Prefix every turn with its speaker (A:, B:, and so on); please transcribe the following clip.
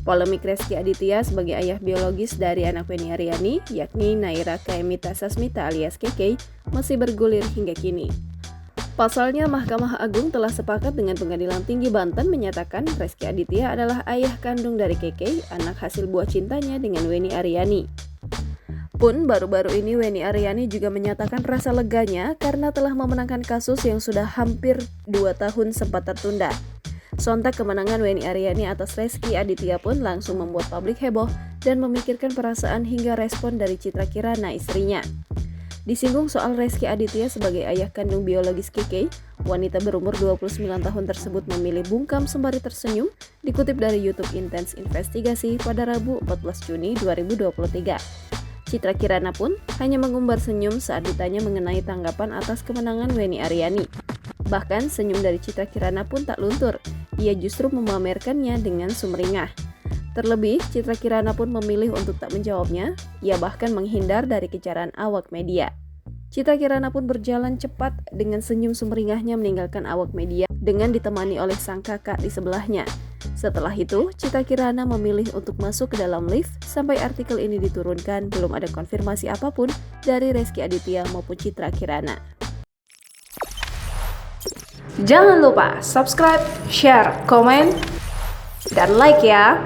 A: Polemik Rezky Aditya sebagai ayah biologis dari anak Wenny Aryani, yakni Naira Kaemita Sasmita alias KK, masih bergulir hingga kini. Pasalnya, Mahkamah Agung telah sepakat dengan Pengadilan Tinggi Banten menyatakan Rezky Aditya adalah ayah kandung dari KK, anak hasil buah cintanya dengan Wenny Aryani. Pun baru-baru ini Wenny Aryani juga menyatakan rasa leganya karena telah memenangkan kasus yang sudah hampir 2 tahun sempat tertunda. Sontak kemenangan Wenny Aryani atas Rezky Aditya pun langsung membuat publik heboh dan memikirkan perasaan hingga respon dari Citra Kirana istrinya. Disinggung soal Rezky Aditya sebagai ayah kandung biologis KK, wanita berumur 29 tahun tersebut memilih bungkam sembari tersenyum, dikutip dari YouTube Intens Investigasi pada Rabu 14 Juni 2023. Citra Kirana pun hanya mengumbar senyum saat ditanya mengenai tanggapan atas kemenangan Wenny Aryani. Bahkan senyum dari Citra Kirana pun tak luntur, ia justru memamerkannya dengan sumringah. Terlebih, Citra Kirana pun memilih untuk tak menjawabnya, ia bahkan menghindar dari kejaran awak media. Citra Kirana pun berjalan cepat dengan senyum sumringahnya meninggalkan awak media dengan ditemani oleh sang kakak di sebelahnya. Setelah itu, Citra Kirana memilih untuk masuk ke dalam lift sampai artikel ini diturunkan belum ada konfirmasi apapun dari Rezky Aditya maupun Citra Kirana. Jangan lupa subscribe, share, komen, dan like ya!